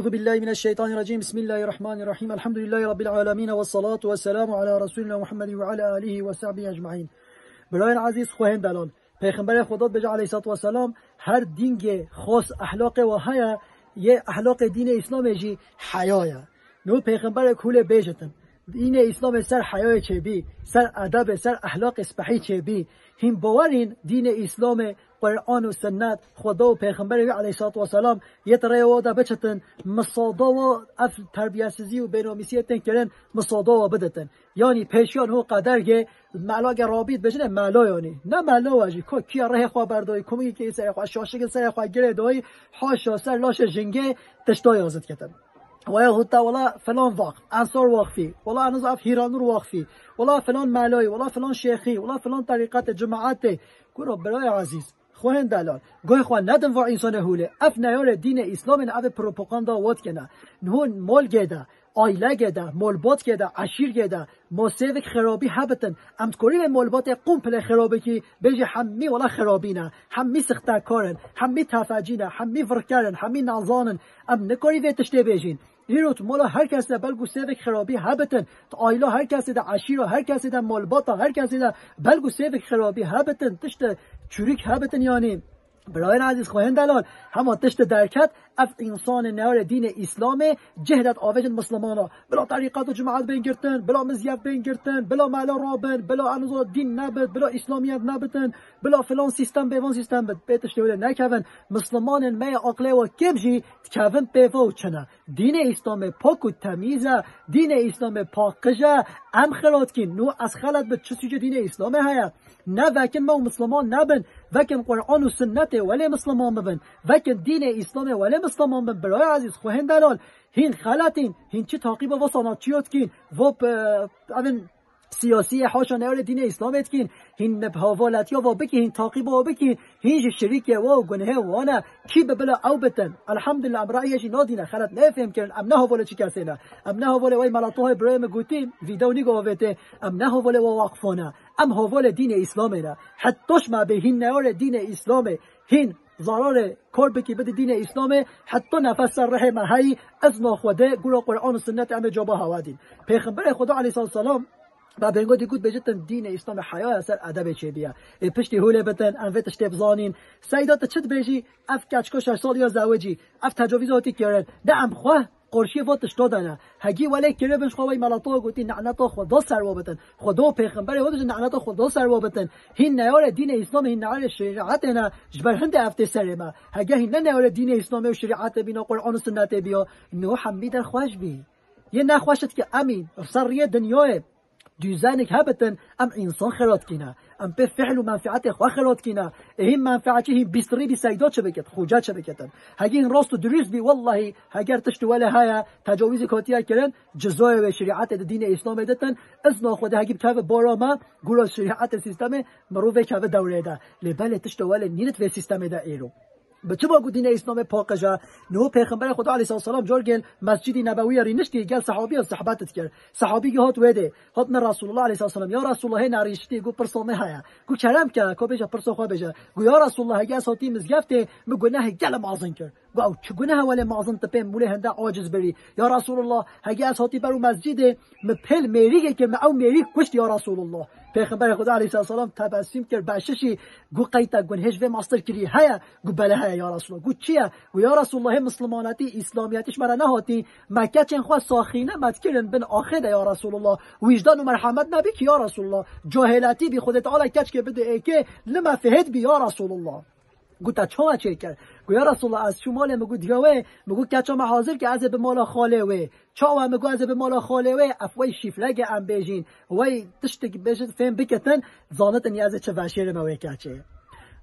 أعوذ بالله من الشيطان الرجيم بسم الله الرحمن الرحيم الحمد لله رب العالمين والصلاة والسلام على رسولنا محمد وعلى آله و صحبه اجمعین. برایان عزیز خواهیم دلان پیغمبر خدا بجا علیه الصلاة والسلام هر دینگ خاص اخلاق و هیا یه اخلاق دین اسلام جی حیاه نو پیغمبر کول بیجتن دین اسلام سر حیاه چه بی سر ادب سر اخلاق اسپحی چه بی هم باورین دین اسلام قرآن و سنت خدا و پیغمبر علیه الصلاة والسلام یه طرح وادا بچتن مصادا و اف تربیت‌سازی و بینامیسیتن کردن مصادا و بدتن یعنی پیشیان هو قدر که معلاق رابید بجنه معلا یعنی نه معلا واجی که کیا ره خواه بردای کمی که سر خواه شاشق سر خواه گره دای حاشا سر لاش جنگه تشتای آزد کتن ويا هوتا والله فلان واقف انصار واقفي والله انا ضعف هيرانور واقفي والله فلان مالوي والله فلان شيخي والله فلان طريقات جماعات كورو براي عزيز خوهن دلال گوی خواه ندن و انسان هوله اف نیار دین اسلام این اف پروپاگاندا وات کنه نهون مال گده آیله گده مالبات گده عشیر گده موسیقی خرابی هبتن امتکوری مالبات قمپل خرابی که بیجی همی ولا خرابینه همی سختر کارن همی تفجینه همی ورکرن همی نازانن ام نکاری وی تشتی بیجین ایروت مولا هر کسی ده بلگو سیوک خرابی هبتن تا آیلا هر کسی ده عشیر هر کسی ده مالباتا هر کسی ده بلگو سیوک خرابی هبتن تشت چوریک هبتن یعنی برای عزیز خواهن دلال همه تشت درکت اف انسان نیار دین اسلام جهدت آوجن مسلمانا بلا طریقات و جماعت بین گرتن بلا مزیف بین گرتن بلا معلا رابن بلا انوزا دین نبت بلا اسلامیت نبتن بلا فلان سیستم بیوان سیستم بد بیتش دوله نکون مسلمان می عقله و کمجی کون بیو چنه دین اسلام پاک و تمیزه دین اسلام پاکجه ام خلات کن نو از خلط به چسیج دین اسلام هیا نه وکن ما مسلمان نبن وکن قرآن و سنت ولی مسلمان ببن وکن دین اسلام ولی مسلمان ببن برای عزیز خوهن دلال هین خلطین هین چی تاقیب و صنعتیات کن و اون سیاسی حاشا نیار دین اسلامت کن هین حوالتی ها و بکی هین تاقیب ها بکی هین شریک و گنه وانا کی ببلا او بتن الحمدلله ام رأیش نادینه خلط نفهم کرن ام نه حواله چی کسی نه ام نه حواله وی ملاتوهای برایم گوتیم ویدیو نگاوته ام نه حواله و واقفانه ام حواله دین اسلامه نه حتیش ما به هین نیار دین اسلامه هین ضرار کار بکی بده دین اسلامه حتی نفس سر رحمه هی از ناخوده گولا قرآن و سنت ام جابا هوادین پیغمبر خدا علیه السلام و بینگو دیگود بجتن دین اسلام حیاه اثر ادب چه بیا پشتی هوله بتن انویتش تبزانین سیدات چت بیجی اف کچکو 6 سال یا زوجی اف تجاوزاتی کردن دعم خواه قرشی واتش دادنه هگی ولی کره بنش خوای ملاتو گوتی نعنتا خدا سروا بتن خدا پیغمبر ودش نعنتا خدا سروا بتن هین نیار دین اسلام هین نیار شریعت نه جبر هند افته سرما هگی هین نیار دین اسلام و شریعت بینا قرآن و سنت بیا نو حمید خوش بی یه نخواشت که امین سریه دنیای دوزانك هبتن ام انسان خرات كينا ام بفعل ومنفعته خو خرات كينا هم منفعته هم بيستري بسيدات شبكت خوجات شبكتن هاجين راست دريس بي والله هاجر تشت ولا هيا تجاوز كاتيا كلن جزاء شريعه الدين الاسلام دتن اذن خود هاجي بتاع باراما غول شريعه السيستم مروه كاف دوله ده لبل تشت ولا نيت في سيستم ده ايرو بچه با دین اسلام پاکجا نو پیغمبر خدا علیه السلام جارگل مسجد نبوی رینشتی گل صحابی از صحبتت کرد صحابی که هات وده هات من رسول الله علیه السلام یا رسول الله نریشتی گو پرسومه هيا گو چرم که کو بجا پرسو خو بجا گو یا رسول الله گه ساتی مزگفته مگو نه گل معظم کرد گو چه گناه ولی معظم تپم موله هنده عاجز بری یا رسول الله هگه ساتی برو مسجد مپل میریگه که او میری کشت یا رسول الله پیغمبر خدا علیه السلام تبسم کرد بششی گو قیتا گنهش و ماستر کری هيا گو بله هيا یا رسول الله گو چیه و یا رسول الله مسلماناتی اسلامیتش مرا نهاتی مکه چن خو ساخینه متکرن بن آخر یا رسول الله وجدان و مرحمت نبی که یا رسول الله جاهلاتی بی خودت تعالی کچ که بده که لما فهد بی یا رسول الله گوتا چما چه کرد گو یا رسول الله از شمال مگو دیوه مگو کچا حاضر که از به مالا خاله و چاو مگو از به مالا خاله و افوی شیفلگ ام بیجین وای تشتک بجد فهم بکتن زانت نیاز چه وشیر موی کچه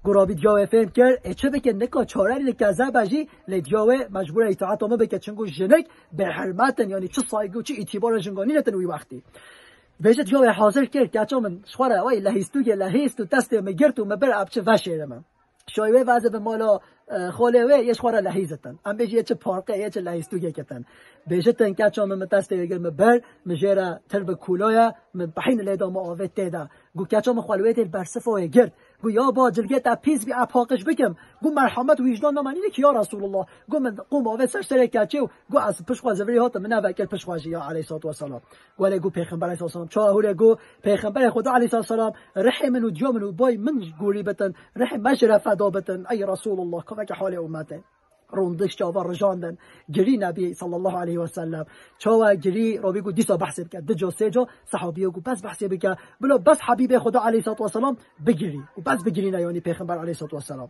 گرابی دیوه فهم کرد چه بکن نکا چاره لکذا بجی لدیوه مجبور اطاعت ما بکت چنگو جنک به حرمتن یعنی چه سایگو چه اعتبار جنگانی نتن وی وقتی بجد دیوه حاضر کرد کچا من شواره وای لهیستو دست مگرتو مبر اب چه وشیر من شایوه وضع به مالا خاله یه خواره لحیزتن ام بیجی چه پارقه یه چه لحیستو گکتن بیجتن کچا من متسته بگر مبر مجیره ترب کولایا من بحین لیدا معاوت تیدا گو کچا من خالوه تیر برسفه گرد گو یا با جلگه تا پیز بی اپاقش بکم گو مرحمت وجدان نمانی که یا رسول الله گو من قوم آوه سرش ترکت چه گو از پشخواز وری هات من وکل پشخواز یا علیه الصلاه و السلام ولی گو پیغمبر علیه السلام چاهوره گو پیغمبر خدا علیه السلام رحم و جامن و بای من گوری بتن رحم مشرف فدا بتن ای رسول الله کمک حال امته روندش چاوا رجاندن گری نبی صلی الله علیه و سلم چاوا گری رو بگو دیسا بحث بکرد دجا سجا صحابیو گو بس بحث بکرد بلا بس حبیب خدا علیه الصلاه و السلام بگیری و بس بگیری نه یعنی پیغمبر علیه الصلاه و السلام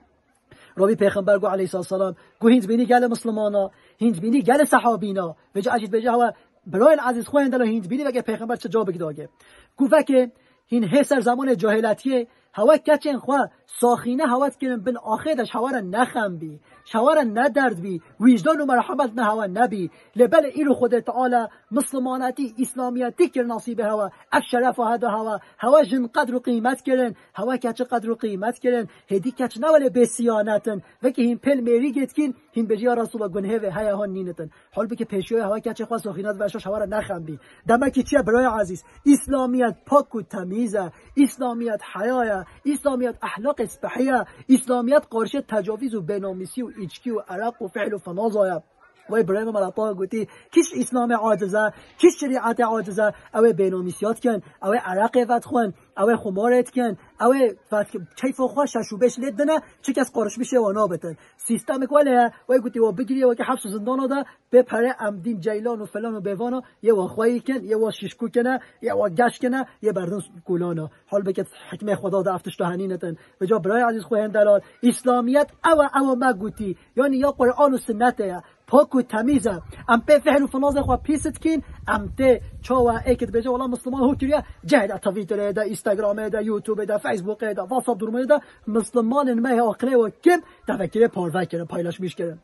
روی پیغمبر گو علیه الصلاه و السلام گو هینز بینی گل مسلمانا هینز بینی گل صحابینا وجا اجید بجا هوا برای عزیز خوین دل هینز بینی وگه پیغمبر چه جا بگداگه گو وکه هین هسر زمان جاهلیتیه هوا کچن خوا ساخینه هوات کنن بن آخیدش هوا را نخم بی هوا را ندرد بی وجدان و مرحمت نه هوا نبی لبل ایرو خود تعالی مسلماناتی اسلامیتی کر نصیب هوا الشرف هذا هوا جن قدر و قیمت کرن هوا کچ قدر و قیمت کرن هدی کچ نوله بسیانتن وکی هین پل میری گتکین هین بجیا رسول الله گنه و هیا هان نینتن حال بک پیشوی هوا کچ خوا ساخینات ورشش هوا را نخم بی دمکی چیه برای عزیز اسلامیت پاک و تمیزه اسلامیت حیاه اسلامیت اخلاق اسبحیه اسلامیت قارش تجاوز و بینامیسی و ایچکی و عرق و فعل و فنازایه و ابراهیم ملطا گوتی کیش اسلام عاجزه کیش شریعت عاجزه او بینامیسیات کن او عرق وقت خون او خمارت کن او وقت کیف خو ششوبش لدنه چه کس قارش میشه و نابتن سیستم کوله و گوتی و بگیری و که حبس زندان ده بپره امدین جیلان و فلان و بیوانا یه و خوایی کن یه و ششکو کنه یه و گش کنه یه بردن کولانا حال بکت حکمه خدا ده افتش دهنینتن به جا برای عزیز خوین دلال اسلامیت او ما گوتی یعنی یا قرآن و سنته پاک و تمیزه ام په فعل فناز خو پیست کین ام ته چاوا اکت بجا والله مسلمان هو کریه جهل توییتر ده اینستاگرام ده یوتیوب ده فیسبوک ده واتساپ درمه ده مسلمان ما عقله و کم تفکر پارو کنه پایلاش میش کنه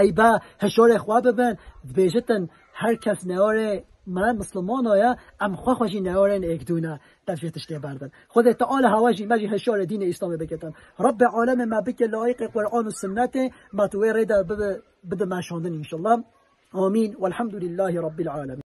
ایبا هشار خو ببن بجتن هر کس نهاره من مسلمان آیا ام خو خوشی نهارن اکدونه تفیتش ته بردن خود تعالی هواجی مجی هشار دین اسلام بکتن رب عالم ما بک لایق قرآن و سنت ما تو رida بده مشاندن ان شاء الله آمین والحمد لله رب العالمين.